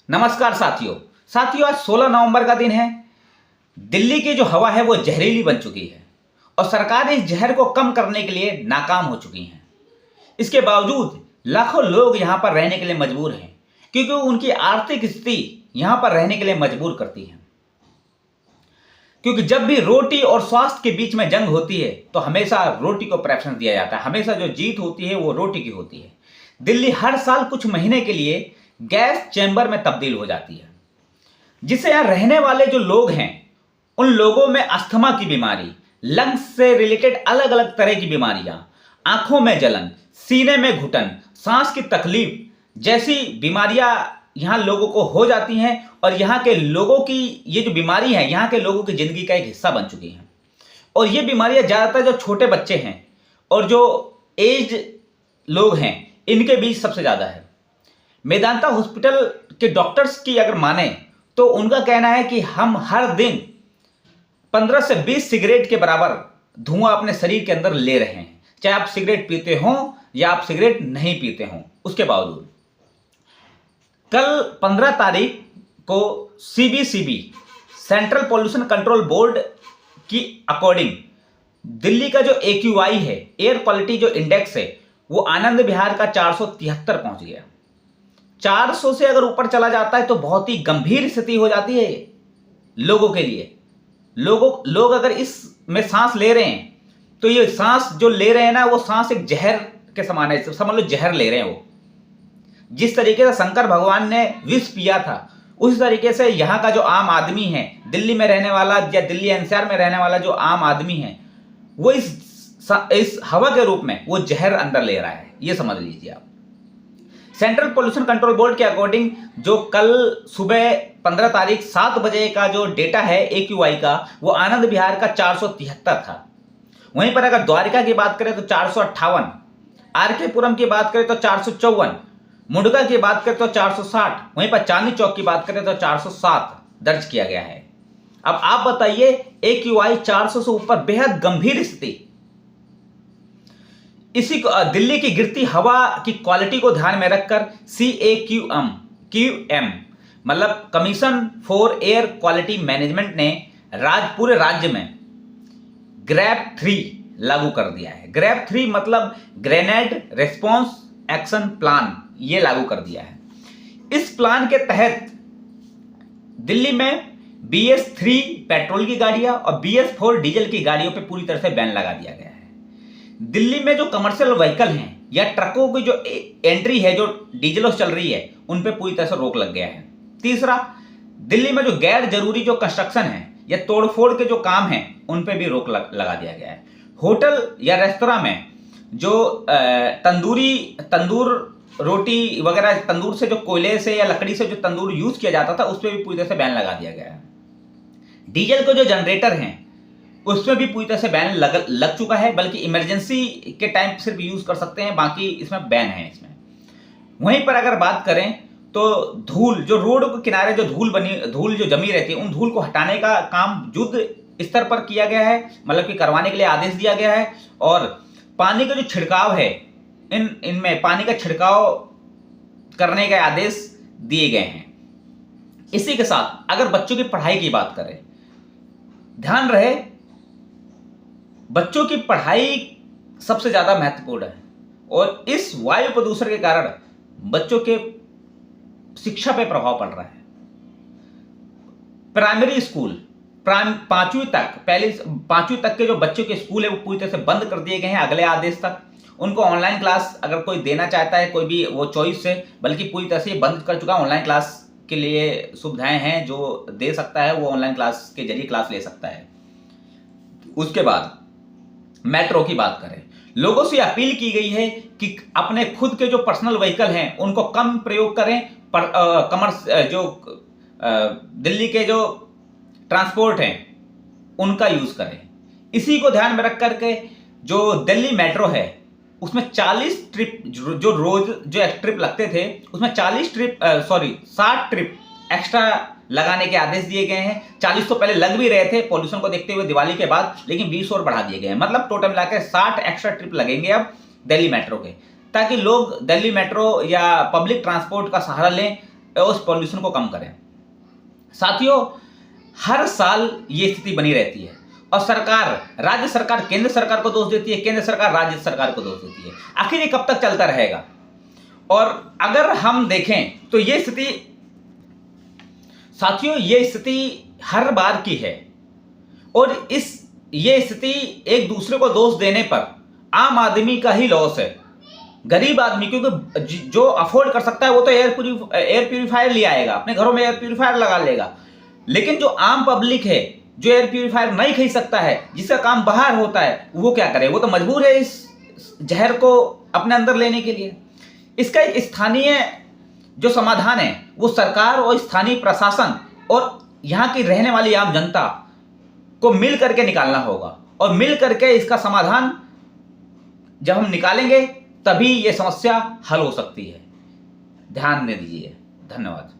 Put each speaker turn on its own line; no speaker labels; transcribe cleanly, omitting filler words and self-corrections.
नमस्कार साथियों आज 16 नवंबर का दिन है। दिल्ली की जो हवा है वो जहरीली बन चुकी है और सरकार इस जहर को कम करने के लिए नाकाम हो चुकी है। इसके बावजूद लाखों लोग यहां पर रहने के लिए मजबूर हैं क्योंकि उनकी आर्थिक स्थिति यहां पर रहने के लिए मजबूर करती है। क्योंकि जब भी रोटी और स्वास्थ्य के बीच में जंग होती है तो हमेशा रोटी को प्रेफरेंस दिया जाता है, हमेशा जो जीत होती है वो रोटी की होती है। दिल्ली हर साल कुछ महीने के लिए गैस चैम्बर में तब्दील हो जाती है, जिससे यहां रहने वाले जो लोग हैं उन लोगों में अस्थमा की बीमारी, लंग्स से रिलेटेड अलग अलग तरह की बीमारियां, आंखों में जलन, सीने में घुटन, सांस की तकलीफ जैसी बीमारियां यहां लोगों को हो जाती हैं। और यहां के लोगों की ये जो बीमारी है यहां के लोगों की जिंदगी का एक हिस्सा बन चुकी है। और ये बीमारियां ज्यादातर जो छोटे बच्चे हैं और जो एज लोग हैं इनके बीच सबसे ज्यादा है। मेदांता हॉस्पिटल के डॉक्टर्स की अगर माने तो उनका कहना है कि हम हर दिन 15 से 20 सिगरेट के बराबर धुआं अपने शरीर के अंदर ले रहे हैं, चाहे आप सिगरेट पीते हो या आप सिगरेट नहीं पीते हो। उसके बावजूद कल 15 तारीख को सीबीसीबी सेंट्रल पोल्यूशन कंट्रोल बोर्ड की अकॉर्डिंग दिल्ली का जो AQI है, एयर क्वालिटी जो इंडेक्स है, वो आनंद विहार का 473 पहुंच गया। 400 से अगर ऊपर चला जाता है तो बहुत ही गंभीर स्थिति हो जाती है लोगों के लिए। लोग अगर इसमें सांस ले रहे हैं तो ये सांस जो ले रहे हैं ना, वो सांस एक जहर के समान है, समझ लो जहर ले रहे हैं वो। जिस तरीके से शंकर भगवान ने विष पिया था उस तरीके से यहाँ का जो आम आदमी है, दिल्ली में रहने वाला या दिल्ली NCR में रहने वाला जो आम आदमी है, वो इस हवा के रूप में वो जहर अंदर ले रहा है, ये समझ लीजिए आप। सेंट्रल पोल्यूशन कंट्रोल बोर्ड के अकॉर्डिंग जो कल सुबह 15 तारीख 7 बजे का जो डेटा है AQI का, वो आनंद विहार का 473 था। वहीं पर अगर द्वारिका की बात करें तो 458, RK पुरम की बात करें तो 454, मुंडका की बात करें तो 460, वहीं पर चांदनी चौक की बात करें तो 407 दर्ज किया गया है। अब आप बताइए, AQI 400 से ऊपर बेहद गंभीर स्थिति। इसी को दिल्ली की गिरती हवा की क्वालिटी को ध्यान में रखकर CAQM मतलब commission for air quality management ने पूरे राज्य में ग्रैप 3 लागू कर दिया है। ग्रैप 3 मतलब ग्रेनेड रेस्पॉन्स एक्शन प्लान, ये लागू कर दिया है। इस प्लान के तहत दिल्ली में BS3 पेट्रोल की गाड़ियां और BS4 डीजल की गाड़ियों पर पूरी तरह से बैन लगा दिया गया है। दिल्ली में जो कमर्शियल व्हीकल हैं या ट्रकों की जो एंट्री है जो डीजलों से चल रही है, उन पे पूरी तरह से रोक लग गया है। तीसरा, दिल्ली में जो गैर जरूरी जो कंस्ट्रक्शन है या तोड़फोड़ के जो काम हैं उन पे भी रोक लगा दिया गया है। होटल या रेस्तरां में जो तंदूर रोटी वगैरह, तंदूर से जो कोयले से या लकड़ी से जो तंदूर यूज किया जाता था उस पर भी पूरी तरह से बैन लगा दिया गया है। डीजल के जो जनरेटर हैं उसमें भी पूरी तरह से बैन लग चुका है, बल्कि इमरजेंसी के टाइम सिर्फ यूज कर सकते हैं, बाकी इसमें बैन है इसमें। वहीं पर अगर बात करें तो धूल, जो रोड के किनारे जो धूल जो जमी रहती है, उन धूल को हटाने का काम युद्ध स्तर पर किया गया है, मतलब कि करवाने के लिए आदेश दिया गया है। और पानी का जो छिड़काव है, इनमें पानी का छिड़काव करने के आदेश दिए गए हैं। इसी के साथ अगर बच्चों की पढ़ाई की बात करें, ध्यान रहे बच्चों की पढ़ाई सबसे ज्यादा महत्वपूर्ण है और इस वायु प्रदूषण के कारण बच्चों के शिक्षा पे प्रभाव पड़ रहा है। प्राइमरी स्कूल 5वीं तक के जो बच्चों के स्कूल है वो पूरी तरह से बंद कर दिए गए हैं अगले आदेश तक। उनको ऑनलाइन क्लास अगर कोई देना चाहता है, कोई भी वो चॉइस से, बल्कि पूरी तरह से बंद कर चुका है। ऑनलाइन क्लास के लिए सुविधाएं हैं, जो दे सकता है वो ऑनलाइन क्लास के जरिए क्लास ले सकता है। उसके बाद मेट्रो की बात करें, लोगों से अपील की गई है कि अपने खुद के जो पर्सनल व्हीकल हैं उनको कम प्रयोग करें, दिल्ली के जो ट्रांसपोर्ट हैं उनका यूज करें। इसी को ध्यान में रख करके जो दिल्ली मेट्रो है उसमें 40 ट्रिप जो रोज जो ट्रिप लगते थे उसमें 60 ट्रिप एक्स्ट्रा लगाने के आदेश दिए गए हैं। 40 तो पहले लग भी रहे थे पॉल्यूशन को देखते हुए दिवाली के बाद, लेकिन 20 और बढ़ा दिए गए हैं। मतलब टोटल मिलाकर 60 एक्स्ट्रा ट्रिप लगेंगे अब दिल्ली मेट्रो के, ताकि लोग दिल्ली मेट्रो या पब्लिक ट्रांसपोर्ट का सहारा लें और उस पॉल्यूशन को कम करें। साथियों, हर साल ये स्थिति बनी रहती है और सरकार, राज्य सरकार केंद्र सरकार को दोष देती है, केंद्र सरकार राज्य सरकार को दोष देती है। आखिर ये कब तक चलता रहेगा? और अगर हम देखें तो ये स्थिति साथियों, ये स्थिति हर बार की है और ये स्थिति एक दूसरे को दोष देने पर आम आदमी का ही लॉस है। गरीब आदमी, क्योंकि जो अफोर्ड कर सकता है वो तो एयर प्यूरिफायर ले आएगा, अपने घरों में एयर प्यूरिफायर लगा लेगा। लेकिन जो आम पब्लिक है, जो एयर प्यूरिफायर नहीं खरीद सकता है, जिसका काम बाहर होता है, वो क्या करे? वो तो मजबूर है इस जहर को अपने अंदर लेने के लिए। इसका एक स्थानीय जो समाधान है वो सरकार और स्थानीय प्रशासन और यहाँ की रहने वाली आम जनता को मिल करके निकालना होगा और मिल करके इसका समाधान जब हम निकालेंगे तभी ये समस्या हल हो सकती है। ध्यान दे दीजिए। धन्यवाद।